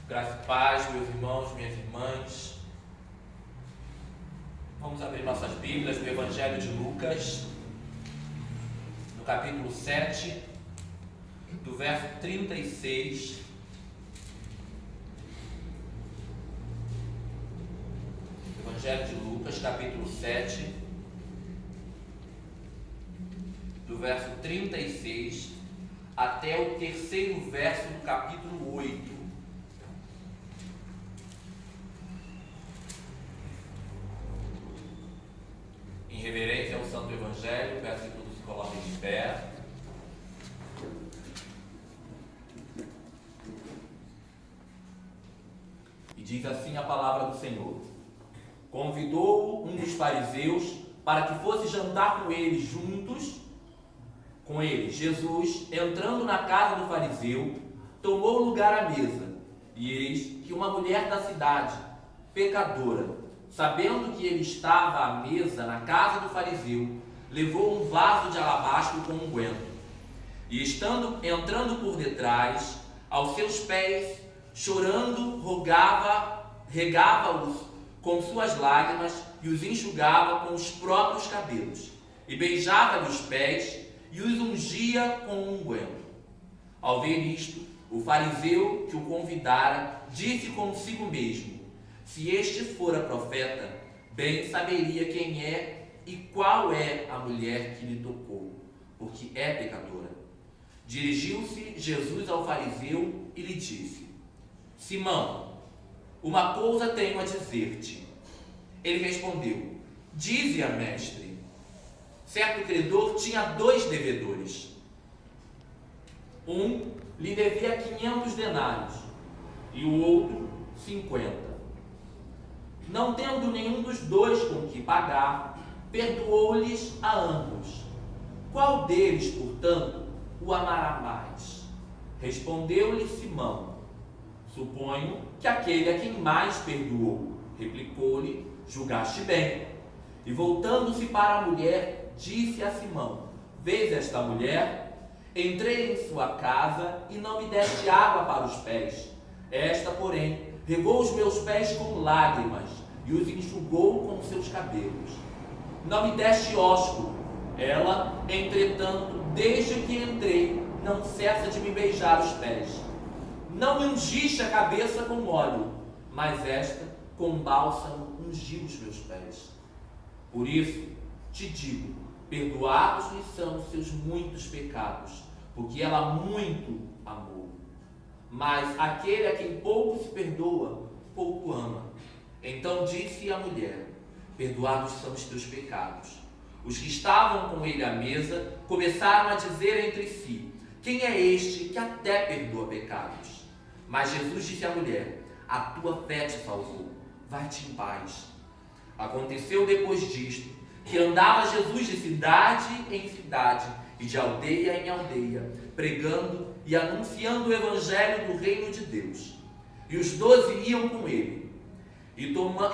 Graça e paz, meus irmãos, minhas irmãs. Vamos abrir nossas Bíblias no Evangelho de Lucas, no capítulo 7, do verso 36. Evangelho de Lucas, capítulo 7, do verso 36 até o terceiro verso do capítulo 8. Em reverência ao Santo Evangelho, peço que todos se coloquem de pé. E diz assim a palavra do Senhor: Convidou um dos fariseus para que fosse jantar com eles juntos. Com ele, Jesus, entrando na casa do fariseu, tomou lugar à mesa. E eis que uma mulher da cidade, pecadora, sabendo que ele estava à mesa na casa do fariseu, levou um vaso de alabastro com unguento. E entrando por detrás, aos seus pés, chorando, regava-os com suas lágrimas e os enxugava com os próprios cabelos. E beijava-lhe os pés e os ungia com um unguento. Ao ver isto, o fariseu que o convidara disse consigo mesmo: se este fora profeta, bem saberia quem é e qual é a mulher que lhe tocou, porque é pecadora. Dirigiu-se Jesus ao fariseu e lhe disse: Simão, uma coisa tenho a dizer-te. Ele respondeu: dize-a, mestre. Certo credor tinha 2 devedores. Um lhe devia 500 denários e o outro 50. Não tendo nenhum dos 2 com que pagar, perdoou-lhes a ambos. Qual deles, portanto, o amará mais? Respondeu-lhe Simão: suponho que aquele a quem mais perdoou. Replicou-lhe: julgaste bem. E voltando-se para a mulher, disse a Simão: vês esta mulher? Entrei em sua casa e não me deste água para os pés. Esta, porém, regou os meus pés com lágrimas e os enxugou com seus cabelos. Não me deste ósculo. Ela, entretanto, desde que entrei, não cessa de me beijar os pés. Não me ungiste a cabeça com óleo, mas esta, com bálsamo, ungiu os meus pés. Por isso, te digo, perdoados lhe são os seus muitos pecados, porque ela muito amou. Mas aquele a quem pouco se perdoa, pouco ama. Então disse a mulher: perdoados são os teus pecados. Os que estavam com ele à mesa começaram a dizer entre si: quem é este que até perdoa pecados? Mas Jesus disse à mulher: a tua fé te salvou, vai-te em paz. Aconteceu depois disto que andava Jesus de cidade em cidade e de aldeia em aldeia, pregando e anunciando o evangelho do reino de Deus. E os 12 iam com ele. E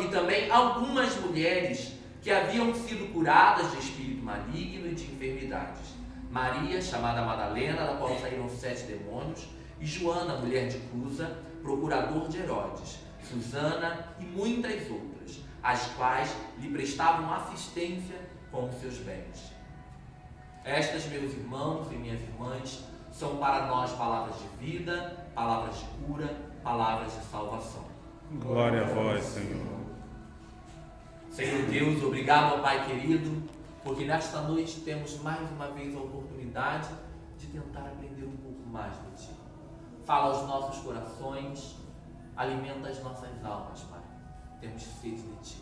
também algumas mulheres que haviam sido curadas de espírito maligno e de enfermidades. Maria, chamada Madalena, da qual saíram 7 demônios, e Joana, mulher de Cusa, procurador de Herodes, Susana e muitas outras, as quais lhe prestavam assistência com os seus bens. Estas, meus irmãos e minhas irmãs, são para nós palavras de vida, palavras de cura, palavras de salvação. Glória a vós, Senhor. Senhor Deus, obrigado, ó Pai querido, porque nesta noite temos mais uma vez a oportunidade de tentar aprender um pouco mais de Ti. Fala aos nossos corações, alimenta as nossas almas, Pai. Temos sede de Ti.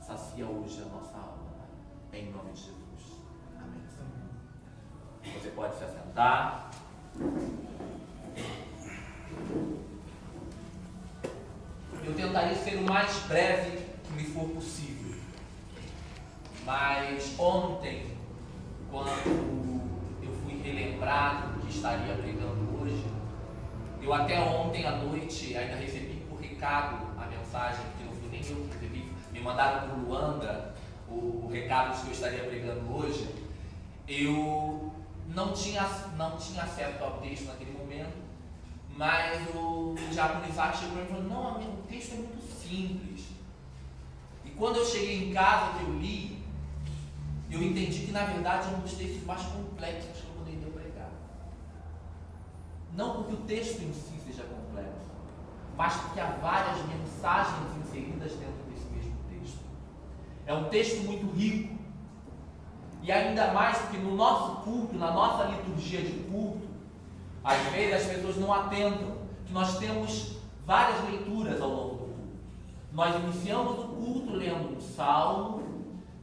Sacia hoje a nossa alma, Pai. Em nome de Jesus. Amém. Você pode se assentar. Eu tentarei ser o mais breve que me for possível. Mas ontem, quando eu fui relembrado que estaria pregando hoje, eu até ontem à noite ainda recebi por recado a mensagem, que não fui nem eu que recebi, me mandaram por Luanda o recado de que eu estaria pregando hoje. Eu não tinha acesso ao texto naquele momento, mas o diácono Isaac chegou para mim e falou: não, amigo, o texto é muito simples. E quando eu cheguei em casa, que eu li, eu entendi que na verdade é um dos textos mais complexos que eu poderia pregar. Não porque o texto em si seja complexo, mas porque há várias mensagens inseridas dentro desse mesmo texto. É um texto muito rico. E ainda mais porque no nosso culto, na nossa liturgia de culto, às vezes as pessoas não atentam que nós temos várias leituras ao longo do culto. Nós iniciamos o culto lendo um salmo,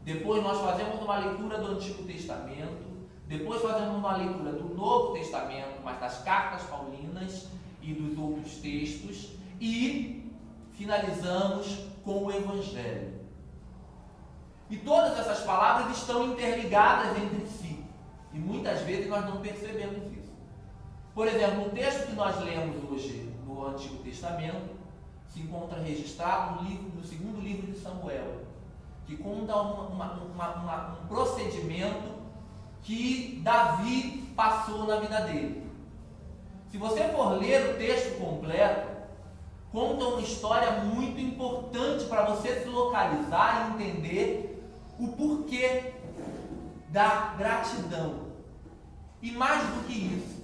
depois nós fazemos uma leitura do Antigo Testamento, depois fazemos uma leitura do Novo Testamento, mas das cartas paulinas e dos outros textos, e finalizamos com o Evangelho. E todas essas palavras estão interligadas entre si. E muitas vezes nós não percebemos isso. Por exemplo, o texto que nós lemos hoje no Antigo Testamento se encontra registrado no segundo livro de Samuel, que conta um procedimento que Davi passou na vida dele. Se você for ler o texto completo, conta uma história muito importante para você se localizar e entender o porquê da gratidão. E mais do que isso,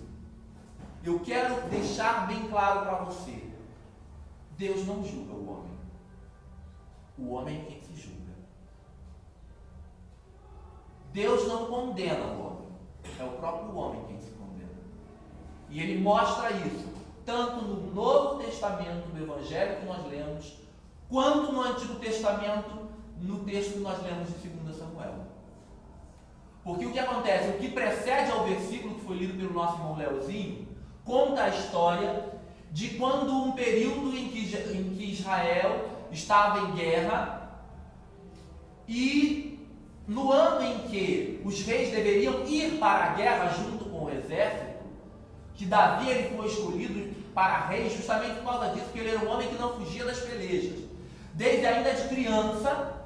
eu quero deixar bem claro para você: Deus não julga o homem. O homem é quem se julga. Deus não condena o homem. É o próprio homem quem se condena. E ele mostra isso tanto no Novo Testamento, no Evangelho que nós lemos, quanto no Antigo Testamento, no texto que nós lemos de 2 Samuel. Porque o que acontece? O que precede ao versículo que foi lido pelo nosso irmão Leozinho, conta a história de quando um período em que Israel estava em guerra, e no ano em que os reis deveriam ir para a guerra junto com o exército, que Davi ele foi escolhido para rei justamente por causa disso, porque ele era um homem que não fugia das pelejas. Desde ainda de criança,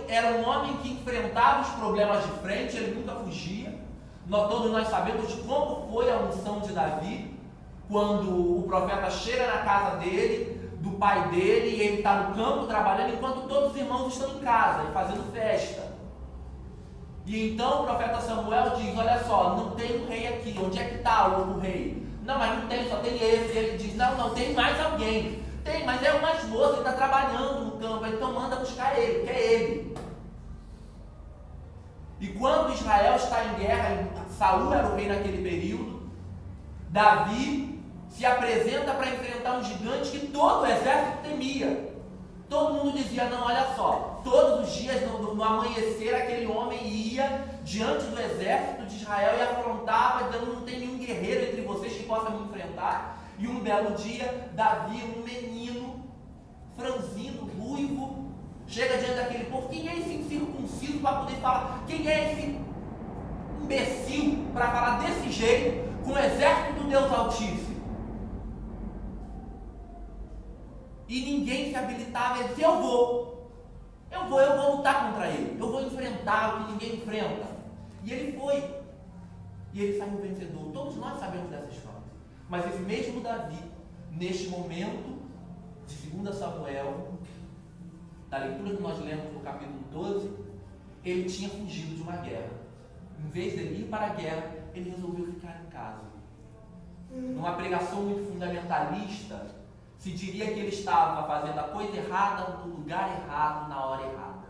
era um homem que enfrentava os problemas de frente, ele nunca fugia. Todos nós sabemos de como foi a unção de Davi, quando o profeta chega na casa dele, do pai dele, e ele está no campo trabalhando, enquanto todos os irmãos estão em casa, fazendo festa. E então o profeta Samuel diz: olha só, não tem um rei aqui, onde é que está o outro rei? Não, mas não tem, só tem esse. E ele diz: não, tem mais alguém. Tem, mas é o mais moço, ele está trabalhando no campo, então manda buscar ele, que é ele. E quando Israel está em guerra, Saul era o rei naquele período, Davi se apresenta para enfrentar um gigante que todo o exército temia. Todo mundo dizia: não, olha só, todos os dias no amanhecer aquele homem ia diante do exército de Israel e afrontava, dizendo: não tem nenhum guerreiro entre vocês que possa me enfrentar. E um belo dia, Davi, um menino franzino, ruivo, chega diante daquele povo. Quem é esse incircunciso para poder falar? Quem é esse imbecil para falar desse jeito com o exército do Deus Altíssimo? E ninguém se habilitava. Ele disse: eu vou lutar contra ele, eu vou enfrentar o que ninguém enfrenta. E ele foi, e ele saiu vencedor. Todos nós sabemos dessa história. Mas esse mesmo Davi, neste momento de 2 Samuel, da leitura que nós lemos no capítulo 12, ele tinha fugido de uma guerra. Em vez de ir para a guerra, ele resolveu ficar em casa. Numa pregação muito fundamentalista, se diria que ele estava fazendo a coisa errada no lugar errado, na hora errada.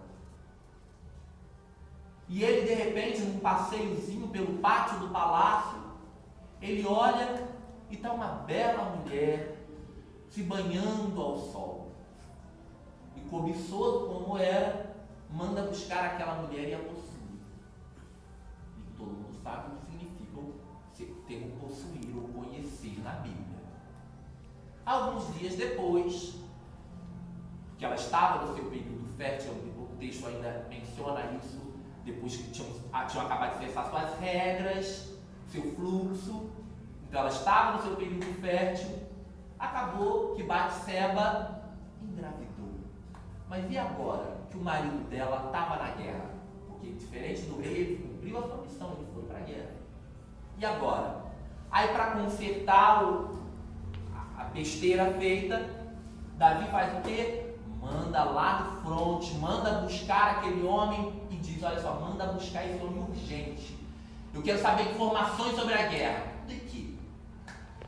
E ele, de repente, num passeiozinho pelo pátio do palácio, ele olha e está uma bela mulher se banhando ao sol. E cobiçoso como era, manda buscar aquela mulher e a possui. E todo mundo sabe o que significa o termo possuir ou conhecer na Bíblia. Alguns dias depois, que ela estava no seu período fértil, o texto ainda menciona isso, depois que tinham acabado de cessar suas regras, seu fluxo, então ela estava no seu período fértil, acabou que Batseba engravidou. Mas e agora que o marido dela estava na guerra? Porque diferente do rei, ele cumpriu a sua missão, ele foi para a guerra. E agora? Aí para consertar a besteira feita, Davi faz o quê? Manda lá no fronte, manda buscar aquele homem e diz, olha só, manda buscar esse homem urgente. Eu quero saber informações sobre a guerra. De quê?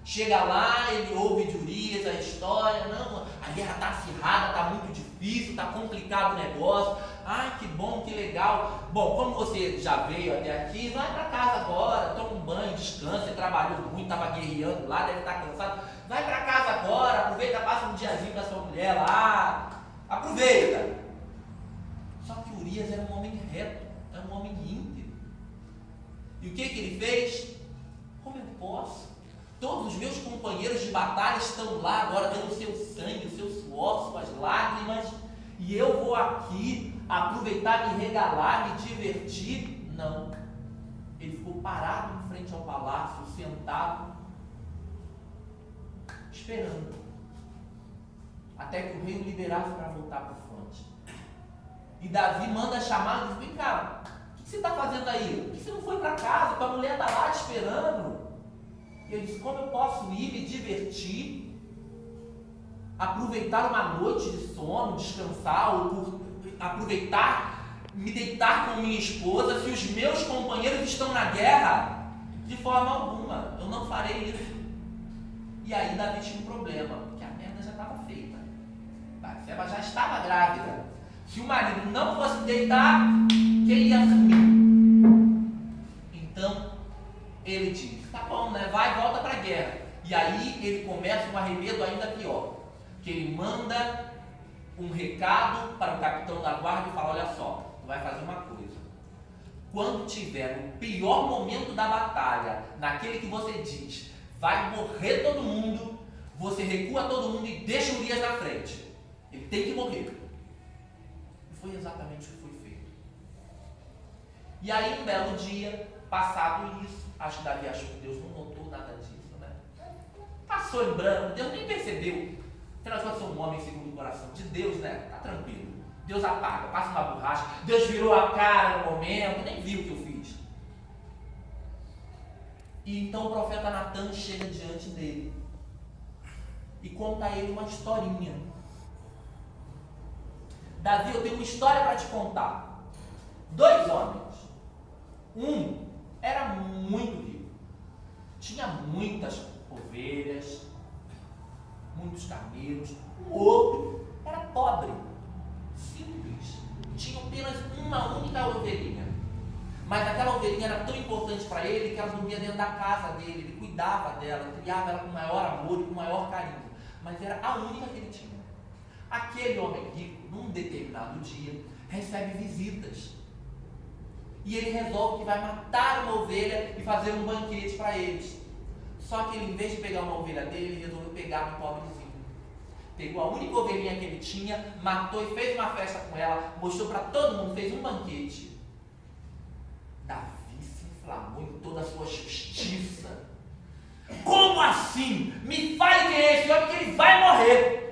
Chega lá, ele ouve de Urias a história, não, a guerra está acirrada, está muito difícil, está complicado o negócio. Ai, que bom, que legal. Bom, como você já veio até aqui, vai para casa agora, toma um banho, descansa, você trabalhou muito, estava guerreando lá, deve estar cansado. Vai para casa agora, aproveita, passa um diazinho com a sua mulher lá. Aproveita! Só que Urias era um homem reto, era um homem íntegro. E o que ele fez? Como eu posso? Todos os meus companheiros de batalha estão lá agora dando o seu sangue, o seu suor, suas lágrimas, e eu vou aqui aproveitar, me regalar, me divertir? Não. Ele ficou parado em frente ao palácio, sentado, esperando. Até que o rei o liberasse para voltar para o fronte. E Davi manda chamar e diz, vem cá, o que você está fazendo aí? Por que você não foi para casa? Tua mulher está lá te esperando. E ele diz, como eu posso ir me divertir, aproveitar uma noite de sono, descansar, ou aproveitar, me deitar com minha esposa, se os meus companheiros estão na guerra? De forma alguma, eu não farei isso. E aí Davi tinha um problema, porque a merda já estava feita. Batseba já estava grávida. Se o marido não fosse deitar, quem ia assumir? Então, ele diz, tá bom, né? Vai, volta para a guerra. E aí ele começa um arremedo ainda pior. Que ele manda um recado para o capitão da guarda e fala, olha só, tu vai fazer uma coisa. Quando tiver no pior momento da batalha, naquele que você diz, vai morrer todo mundo, você recua todo mundo e deixa Urias na frente. Ele tem que morrer. E foi exatamente o que foi feito. E aí, um belo dia, passado isso, acho que Davi achou que Deus não notou nada disso, né? Passou em branco, Deus nem percebeu. Afinal de contas, eu sou um homem segundo o coração de Deus, né? Tá tranquilo. Deus apaga, passa uma borracha. Deus virou a cara no momento, nem viu o que eu fiz. E então o profeta Natan chega diante dele e conta a ele uma historinha. Davi, eu tenho uma história para te contar. 2 homens. Um era muito rico, tinha muitas ovelhas, muitos camelos. O outro era pobre, simples, tinha apenas uma única ovelhinha. Mas aquela ovelhinha era tão importante para ele que ela dormia dentro da casa dele, ele cuidava dela, criava ela com maior amor e com maior carinho. Mas era a única que ele tinha. Aquele homem rico, num determinado dia, recebe visitas. E ele resolve que vai matar uma ovelha e fazer um banquete para eles. Só que ele, em vez de pegar uma ovelha dele, ele resolveu pegar um pobrezinho. Pegou a única ovelhinha que ele tinha, matou e fez uma festa com ela, mostrou para todo mundo, fez um banquete. Davi se inflamou em toda a sua justiça. Como assim? Me fale quem é esse homem que ele vai morrer.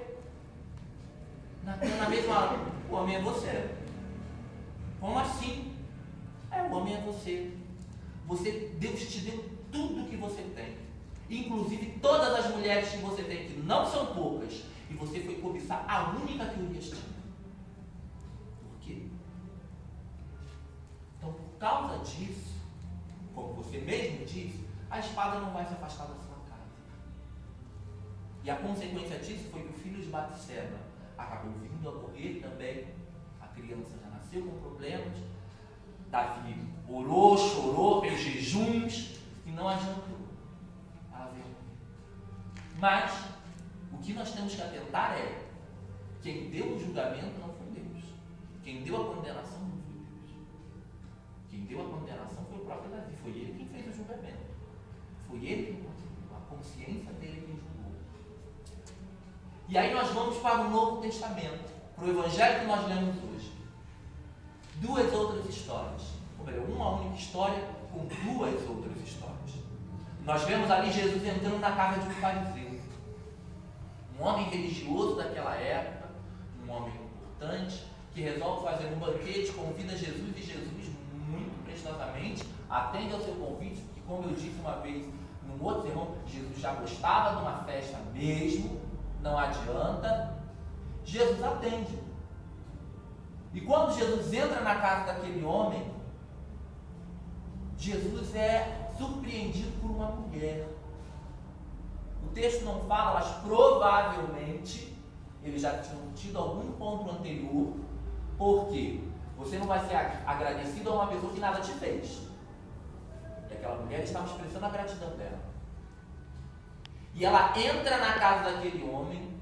Na mesma hora, o homem é você. Como assim? O homem é você. Deus te deu tudo que você tem. Inclusive todas as mulheres que você tem, que não são poucas. E você foi cobiçar a única que Urias tinha. causa disso, como você mesmo disse, a espada não vai se afastar da sua casa. E a consequência disso foi que o filho de Batseba acabou vindo a morrer também. A criança já nasceu com problemas. Davi orou, chorou, fez jejuns e não adiantou. Ela veio morrer. Mas o que nós temos que atentar é: quem deu o julgamento não foi Deus. Quem deu a condenação não foi Deus. Quem deu a condenação foi o próprio Davi. Foi ele quem fez o julgamento. Foi ele quem condenou. A consciência dele quem julgou. E aí nós vamos para o Novo Testamento, para o Evangelho que nós lemos hoje. Duas outras histórias. Ou melhor, uma única história com duas outras histórias. Nós vemos ali Jesus entrando na casa de um fariseu. Um homem religioso daquela época, um homem importante, que resolve fazer um banquete, convida Jesus, e Jesus, muito prestosamente, atende ao seu convite, porque, como eu disse uma vez num outro sermão, Jesus já gostava de uma festa mesmo, não adianta. Jesus atende. E quando Jesus entra na casa daquele homem, Jesus é surpreendido por uma mulher. O texto não fala, mas provavelmente eles já tinham tido algum encontro anterior. Por quê? Você não vai ser agradecido a uma pessoa que nada te fez. E aquela mulher estava expressando a gratidão dela. E ela entra na casa daquele homem,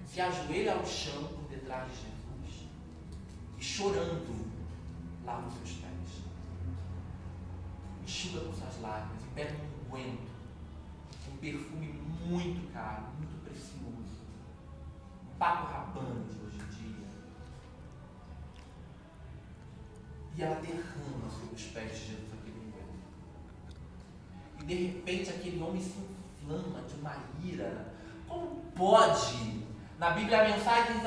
se ajoelha ao chão por detrás de Jesus e, chorando, lava os seus pés. Enxuga com suas lágrimas e pega um unguento, um perfume muito caro, muito precioso, um Paco Rabanne de hoje em dia. E ela derrama sobre os pés de Jesus aquele unguento. E de repente aquele homem se inflama de uma ira. Como pode? Na Bíblia a mensagem,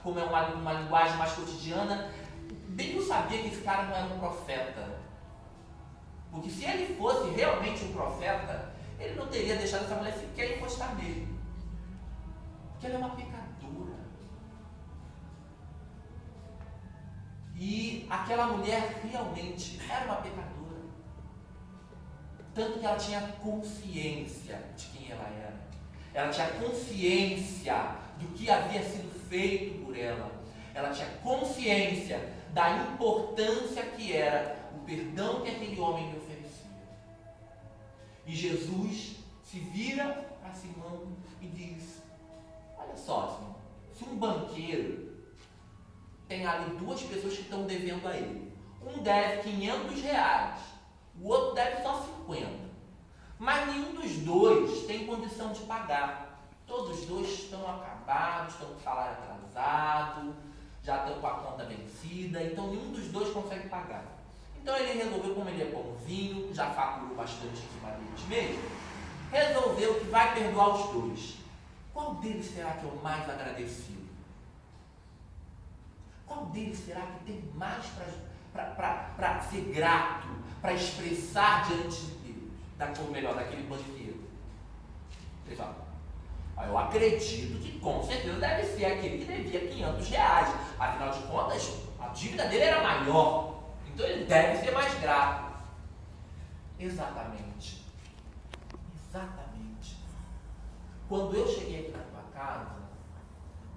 como é uma linguagem mais cotidiana, bem eu sabia que esse cara não era um profeta. Porque se ele fosse realmente um profeta, ele não teria deixado essa mulher sequer encostar nele. Porque ela é uma pecadora. E aquela mulher realmente era uma pecadora. Tanto que ela tinha consciência de quem ela era. Ela tinha consciência do que havia sido feito por ela. Ela tinha consciência da importância que era o perdão que aquele homem lhe oferecia. E Jesus se vira para Simão e diz: olha só, Simão, se um banqueiro tem ali duas pessoas que estão devendo a ele, um deve R$500, o outro deve só 50. Mas nenhum dos dois tem condição de pagar. Todos os dois estão acabados, estão com o salário atrasado, já estão com a conta vencida, então nenhum dos dois consegue pagar. Então ele resolveu, como ele é bonzinho, já faturou bastante equivalente mesmo, resolveu que vai perdoar os dois. Qual deles será que é o mais agradecido? Qual deles será que tem mais para ser grato, para expressar diante de Deus, ou melhor, daquele banqueiro? Ele fala: eu acredito que com certeza deve ser aquele que devia R$500. Afinal de contas, a dívida dele era maior. Então ele deve ser mais grato. Exatamente. Exatamente. Quando eu cheguei aqui na tua casa,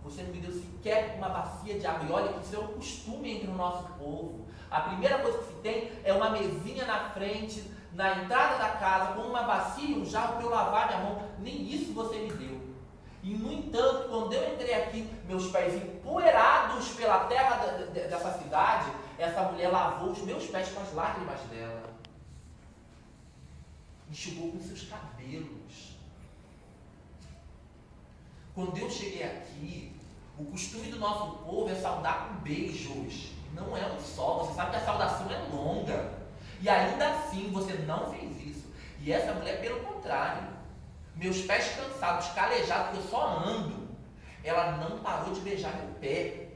você não me deu sequer uma bacia de água. E olha que isso é um costume entre o nosso povo. A primeira coisa que se tem é uma mesinha na frente, na entrada da casa, com uma bacia e um jarro para eu lavar minha mão. Nem isso você me deu. E, no entanto, quando eu entrei aqui, meus pés empoeirados pela terra dessa cidade, essa mulher lavou os meus pés com as lágrimas dela. Enxugou com seus cabelos. Quando eu cheguei aqui, o costume do nosso povo é saudar com beijos. Não é um só. Você sabe que a saudação é longa. E ainda assim, você não fez isso. E essa mulher, pelo contrário, meus pés cansados, calejados, porque eu só ando, ela não parou de beijar meu pé.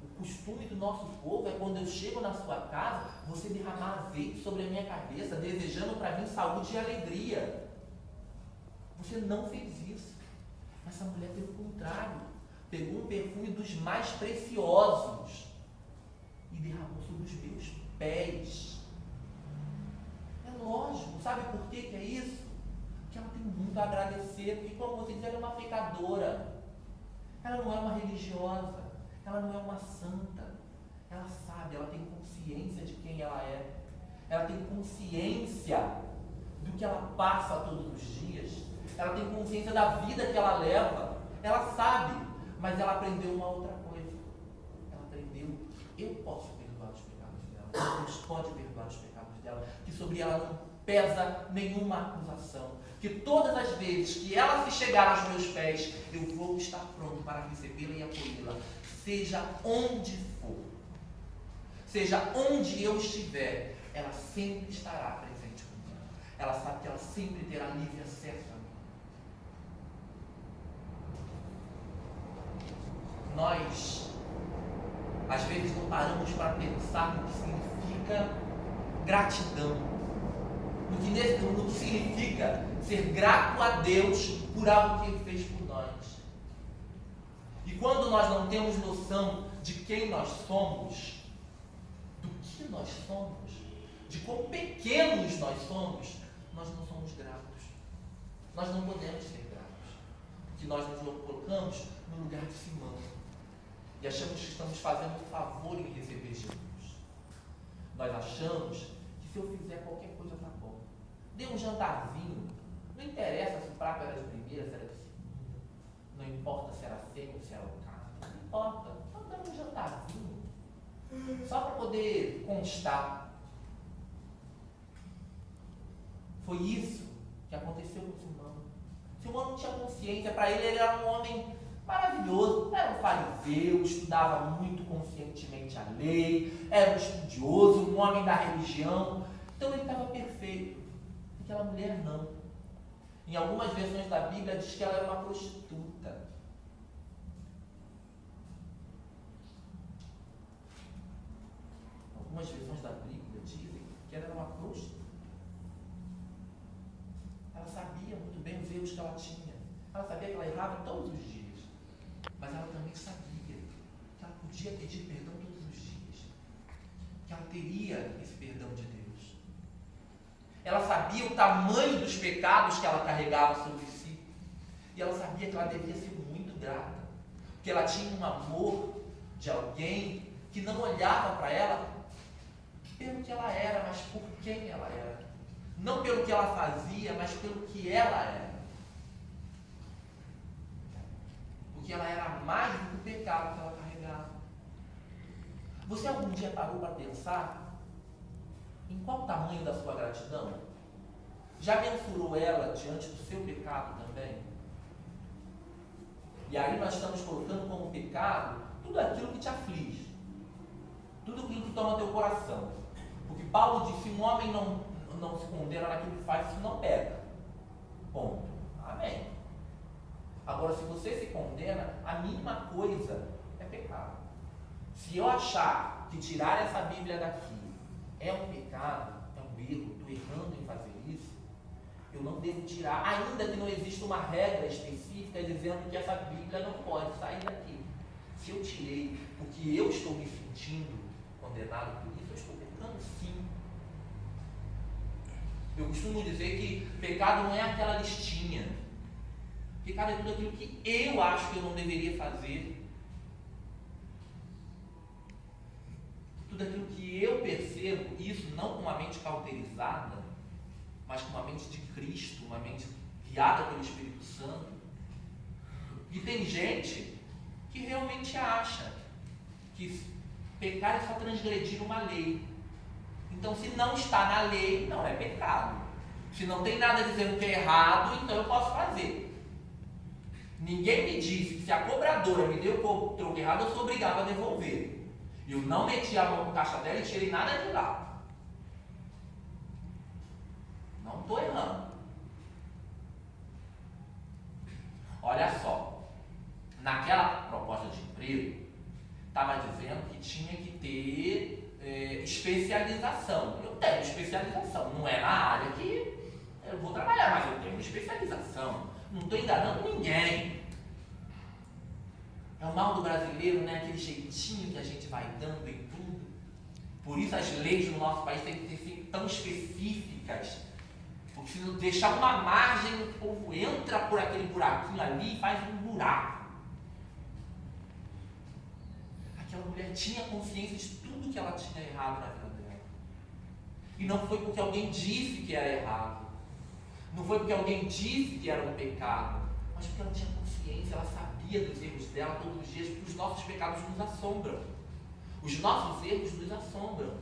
O costume do nosso povo é quando eu chego na sua casa, você derramar azeite sobre a minha cabeça, desejando para mim saúde e alegria. Você não fez isso. Essa mulher, pelo contrário, pegou um perfume dos mais preciosos e derramou sobre os meus pés. É lógico, sabe por que é isso? Porque ela tem muito a agradecer, porque como você diz, ela é uma pecadora. Ela não é uma religiosa, ela não é uma santa. Ela sabe, ela tem consciência de quem ela é. Ela tem consciência do que ela passa todos os dias. Ela tem consciência da vida que ela leva. Ela sabe, mas ela aprendeu uma outra coisa. Ela aprendeu que eu posso perdoar os pecados dela. Deus pode perdoar os pecados dela. Que sobre ela não pesa nenhuma acusação. Que todas as vezes que ela se chegar aos meus pés, eu vou estar pronto para recebê-la e acolhê-la. Seja onde for. Seja onde eu estiver, ela sempre estará presente comigo. Ela sabe que ela sempre terá livre acesso a mim. Nós, às vezes, não paramos para pensar no que significa gratidão. No que significa ser grato a Deus por algo que Ele fez por nós. E quando nós não temos noção de quem nós somos, do que nós somos, de quão pequenos nós somos, nós não somos gratos. Nós não podemos ser gratos. Porque nós nos colocamos no lugar de Simão. E achamos que estamos fazendo um favor em receber Jesus. Nós achamos que se eu fizer qualquer coisa está bom. Dê um jantarzinho. Não interessa se o prato era de primeira, se era de segunda. Não importa se era ceia ou se era o carne. Não importa. Só dando um jantarzinho. Só para poder constar. Foi isso que aconteceu com Simão. Simão não tinha consciência. Para ele era um homem maravilhoso. Era um fariseu, estudava muito conscientemente a lei, era um estudioso, um homem da religião. Então ele estava perfeito. Aquela mulher não. Em algumas versões da Bíblia diz que ela era uma prostituta. Algumas versões da Bíblia dizem que ela era uma prostituta. Ela sabia muito bem os erros que ela tinha. Ela sabia que ela errava todos os dias. Mas ela também sabia que ela podia pedir perdão todos os dias. Que ela teria esse perdão de Deus. Ela sabia o tamanho dos pecados que ela carregava sobre si. E ela sabia que ela devia ser muito grata. Porque ela tinha um amor de alguém que não olhava para ela pelo que ela era, mas por quem ela era. Não pelo que ela fazia, mas pelo que ela era. Porque ela era mais do que o pecado que ela carregava. Você algum dia parou para pensar em qual o tamanho da sua gratidão? Já mensurou ela diante do seu pecado também? E aí nós estamos colocando como pecado tudo aquilo que te aflige. Tudo aquilo que toma teu coração. Porque Paulo disse, um homem não se condena naquilo que faz, isso não peca. Ponto. Amém. Agora, se você se condena, a mínima coisa é pecado. Se eu achar que tirar essa Bíblia daqui é um pecado, é um erro, estou errando em fazer isso, eu não devo tirar, ainda que não exista uma regra específica dizendo que essa Bíblia não pode sair daqui. Se eu tirei porque eu estou me sentindo condenado por isso, eu estou pecando sim. Eu costumo dizer que pecado não é aquela listinha. Pecado é tudo aquilo que eu acho que eu não deveria fazer. Tudo aquilo que eu percebo, isso não com uma mente cauterizada, mas com uma mente de Cristo, uma mente guiada pelo Espírito Santo. E tem gente que realmente acha que pecar é só transgredir uma lei. Então, se não está na lei, não é pecado. Se não tem nada dizendo que é errado, então eu posso fazer. Ninguém me disse que se a cobradora me deu o troco errado, eu sou obrigado a devolver. Eu não meti a mão no caixa dela e tirei nada de lá. Não estou errando. Olha só. Naquela proposta de emprego, estava dizendo que tinha que ter especialização. Eu tenho especialização. Não é na área que eu vou trabalhar, mas eu tenho especialização. Não estou enganando ninguém. É o mal do brasileiro, né? Aquele jeitinho que a gente vai dando em tudo. Por isso as leis no nosso país têm que ser tão específicas. Porque se não deixar uma margem, o povo entra por aquele buraquinho ali e faz um buraco. Aquela mulher tinha consciência de tudo que ela tinha errado na vida dela. E não foi porque alguém disse que era errado. Não foi porque alguém disse que era um pecado. Mas porque ela tinha consciência, ela sabia dos erros dela todos os dias, porque os nossos pecados nos assombram. Os nossos erros nos assombram.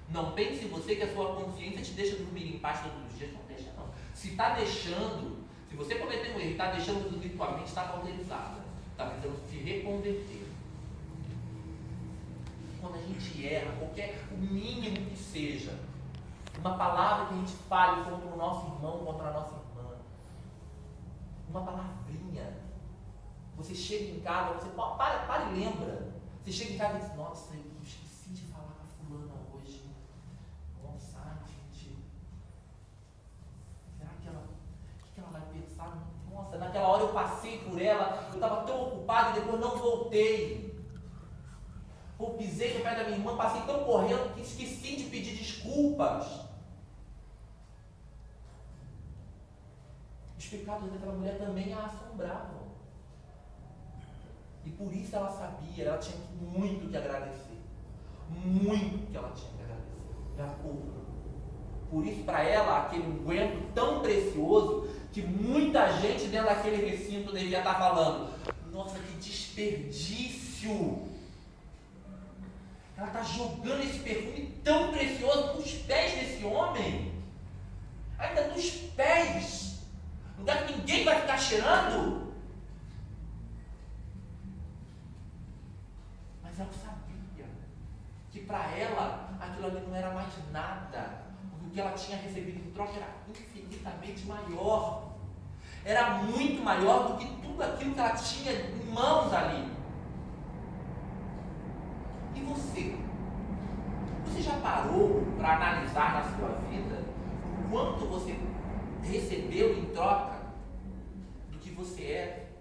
Não pense você que a sua consciência te deixa dormir em paz todos os dias. Não deixa, não. Se está deixando, se você cometer um erro e está deixando tudo em tua mente, está cauterizada. Está precisando se reconverter. Quando a gente erra, o mínimo que seja, uma palavra que a gente fale contra o nosso irmão, contra a nossa irmã, uma palavrinha, você chega em casa, você para e lembra. Você chega em casa e diz, nossa, eu esqueci de falar com a fulana hoje. Nossa, gente. Será que o que ela vai pensar? Nossa, naquela hora eu passei por ela, eu estava tão ocupado e depois não voltei. Ou pisei no pé da minha irmã, passei tão correndo que esqueci de pedir desculpas. Os pecados daquela mulher também a assombravam. E por isso ela sabia, ela tinha muito que agradecer. Muito que ela tinha que agradecer. Era pouco. Por isso, para ela, aquele unguento tão precioso, que muita gente dentro daquele recinto devia estar falando, nossa, que desperdício! Ela está jogando esse perfume tão precioso nos pés desse homem. Ainda nos pés. Lugar que ninguém vai ficar cheirando. Mas ela sabia que para ela aquilo ali não era mais nada. O que ela tinha recebido em troca era infinitamente maior. Era muito maior do que tudo aquilo que ela tinha em mãos ali. E você? Você já parou para analisar na sua vida o quanto você recebeu em troca do que você é?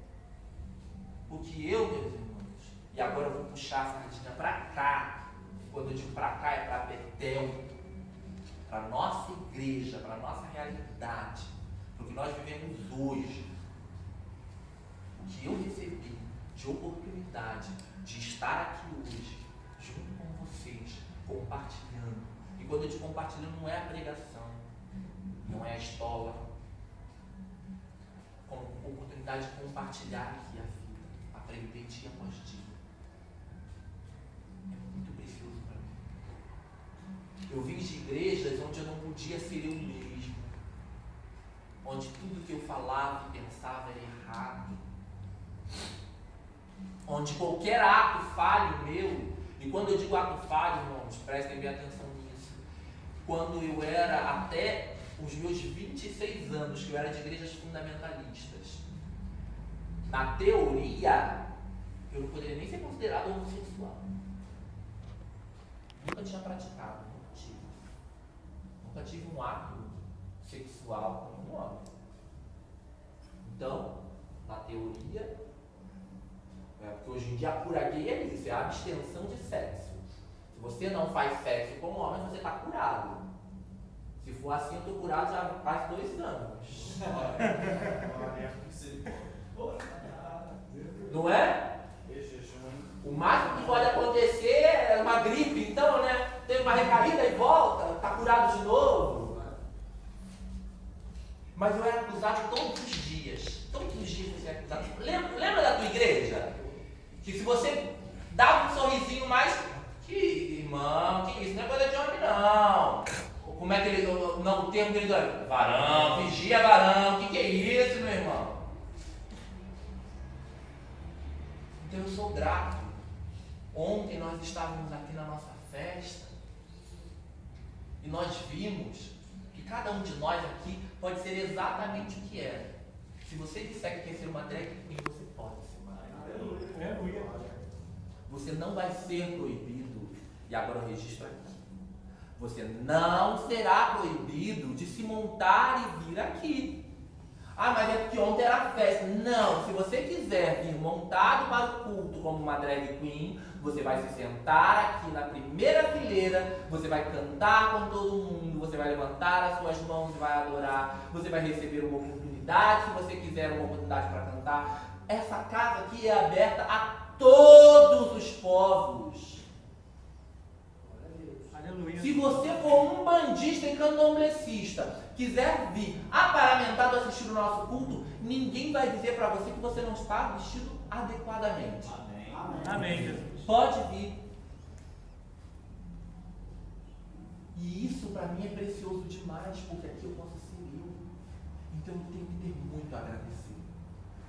Porque eu, meus irmãos, e agora eu vou puxar a sardinha para cá. Quando eu digo para cá, é para Betel, para a nossa igreja, para a nossa realidade, para o que nós vivemos hoje. O que eu recebi de oportunidade de estar aqui hoje, junto com vocês, compartilhando. E quando eu digo compartilhando, não é a pregação, não é a estola, como oportunidade de compartilhar aqui a vida, aprender dia após dia. É muito precioso para mim. Eu vim de igrejas onde eu não podia ser eu mesmo, onde tudo que eu falava e pensava era errado, onde qualquer ato falho meu, e quando eu digo ato falho, irmãos, prestem bem atenção nisso, quando eu era até os meus 26 anos, que eu era de igrejas fundamentalistas, na teoria, eu não poderia nem ser considerado homossexual. Nunca tinha praticado, nunca tive um ato sexual com um homem. Então, na teoria, porque hoje em dia a cura gay é isso, é a abstenção de sexo. Se você não faz sexo como homem, você está curado. Se for assim, eu estou curado já faz 2 anos. Não é? O máximo que pode acontecer é uma gripe, então, né? Tem uma recaída e volta, está curado de novo. Mas eu era acusado todos os dias. Todos os dias você é acusado. Lembra da tua igreja? Que se você dava um sorrisinho mais, que irmão, que isso não é coisa de homem não. Como é que ele, não, o termo que ele dá? Varão, vigia varão, que é isso, meu irmão? Então eu sou grato. Ontem nós estávamos aqui na nossa festa e nós vimos que cada um de nós aqui pode ser exatamente o que é. Se você disser que quer ser uma drag queen, você pode ser uma drag queen. Você não vai ser proibido, e agora eu registro aqui. Você não será proibido de se montar e vir aqui. Ah, mas é porque ontem era festa. Não, se você quiser vir montado para o culto como uma drag queen, você vai se sentar aqui na primeira fileira, você vai cantar com todo mundo, você vai levantar as suas mãos e vai adorar, você vai receber uma oportunidade, se você quiser uma oportunidade para cantar. Essa casa aqui é aberta a todos os povos. Aleluia. Se você for um bandista e candomblecista, quiser vir aparamentado assistir o nosso culto, ninguém vai dizer para você que você não está vestido adequadamente. Amém. Amém, Jesus. Pode vir. E isso para mim é precioso demais, porque aqui eu posso ser eu. Então eu tenho que ter muito a agradecer.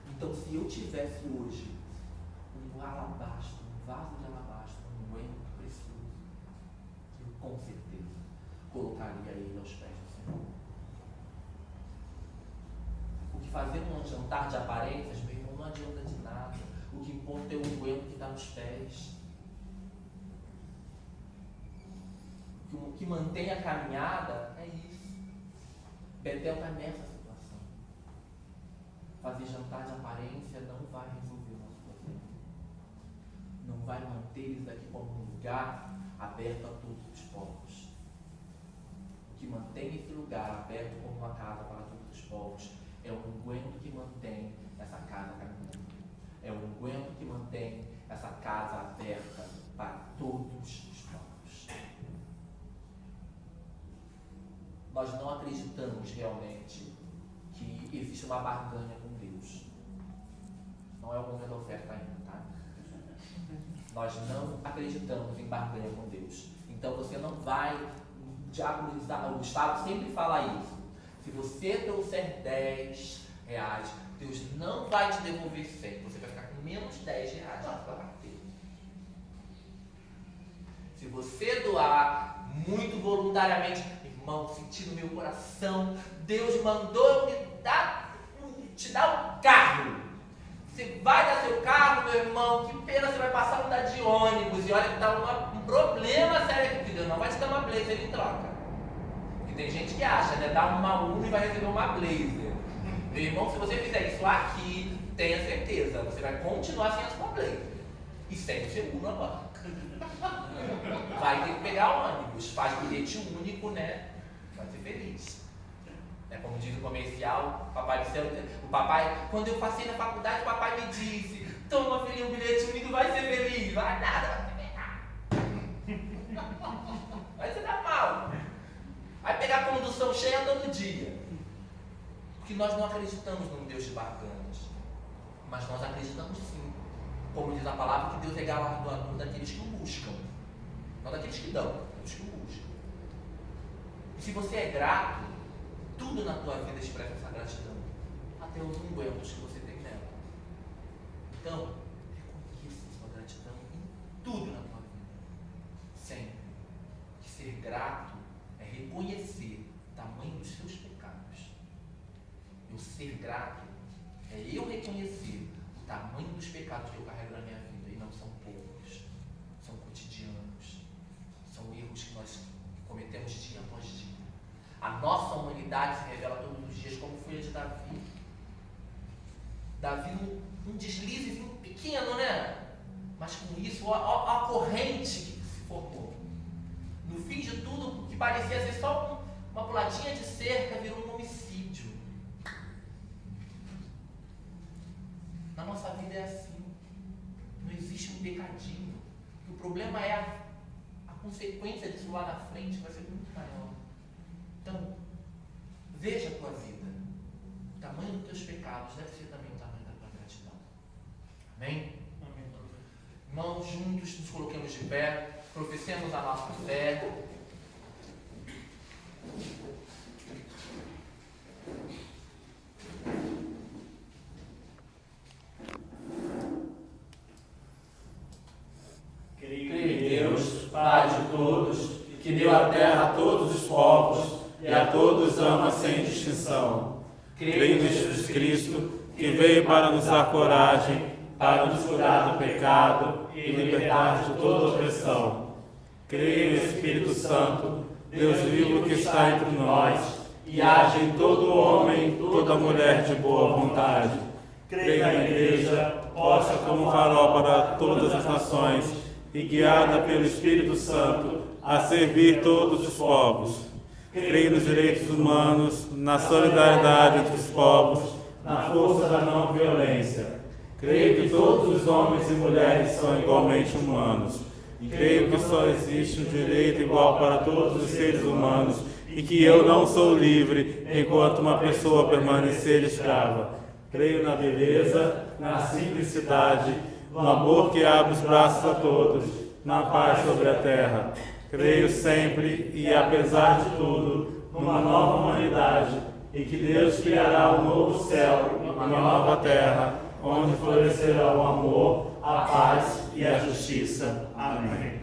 Então se eu tivesse hoje um alabastro, um vaso de alabastro, um unguento precioso, eu com certeza colocaria ele aos pés do Senhor. Porque fazer um jantar de aparências, meu irmão, não adianta de nada. O que importa é o unguento que está nos pés. O que mantém a caminhada é isso. Betel está nessa situação. Fazer jantar de aparência não vai resolver o nosso problema. Não vai manter eles aqui como um lugar aberto a todos os povos. O que mantém esse lugar aberto como uma casa para todos os povos é o unguento que mantém essa casa caminhando. É o unguento que mantém essa casa aberta para todos os povos. Nós não acreditamos realmente que existe uma barganha com Deus. Não é o momento da oferta ainda, tá? Nós não acreditamos em barganha com Deus. Então você não vai, o Gustavo sempre fala isso. Se você trouxer 10 reais, Deus não vai te devolver 100. Você vai ficar com menos 10 reais para bater. Se você doar muito voluntariamente, irmão, senti no meu coração, Deus mandou te dar um carro. Você vai dar seu carro, meu irmão, que pena, você vai passar a andar de ônibus. E olha que está um problema sério aqui, que Deus não vai te dar uma blazer em troca. Porque tem gente que acha, né? Dá uma Uno e vai receber uma blazer. Meu irmão, se você fizer isso aqui, tenha certeza, você vai continuar sem a sua blazer. E sem o seu Uno agora. Vai ter que pegar o ônibus, faz bilhete único, né? Vai ser feliz. É como diz o comercial, o papai, quando eu passei na faculdade, o papai me disse: toma, filhinho, um bilhete único, vai ser feliz. Vai nada, vai ser pegar. Vai se dar mal. Vai pegar a condução cheia todo dia. Porque nós não acreditamos num Deus de barganhas. Mas nós acreditamos sim. Como diz a palavra, que Deus é galardoador daqueles que o buscam. Não daqueles que dão, daqueles que o buscam. E se você é grato, tudo na tua vida expressa essa gratidão. Até os ungüentos que você tem nela. Então, reconheça a sua gratidão em tudo na tua vida. Sempre. Que ser grato é reconhecer o tamanho dos seus pecados. Eu ser grato é eu reconhecer o tamanho dos pecados que eu carrego na minha vida. E não são poucos. São cotidianos. São erros que nós cometemos dia após dia. A nossa humanidade se revela todos os dias, como foi a de Davi. Davi, um deslizezinho pequeno, né? Mas com isso, a corrente que se formou. No fim de tudo, o que parecia ser só uma puladinha de cerca, virou um homicídio. Na nossa vida é assim. Não existe um pecadinho. O problema é a consequência disso lá na frente vai ser muito maior. Então, veja a tua vida. O tamanho dos teus pecados deve ser também o tamanho da tua gratidão. Amém? Amém. Irmãos, juntos nos coloquemos de pé, professemos a nossa fé. Creio em Deus, Pai de todos, que deu a terra a todos os povos e a todos ama sem distinção. Creio em Jesus Cristo, que veio para nos dar coragem, para nos curar do pecado e libertar de toda opressão. Creio no Espírito Santo, Deus vivo que está entre nós, e haja em todo homem, toda mulher de boa vontade. Creio na Igreja, posta como farol para todas as nações e guiada pelo Espírito Santo a servir todos os povos. Creio nos direitos humanos, na solidariedade entre os povos, na força da não violência. Creio que todos os homens e mulheres são igualmente humanos. E creio que só existe um direito igual para todos os seres humanos e que eu não sou livre enquanto uma pessoa permanecer escrava. Creio na beleza, na simplicidade, no amor que abre os braços a todos, na paz sobre a terra. Creio sempre e, apesar de tudo, numa nova humanidade e que Deus criará um novo céu e uma nova terra, onde florescerá o amor, a paz e a justiça. Amém.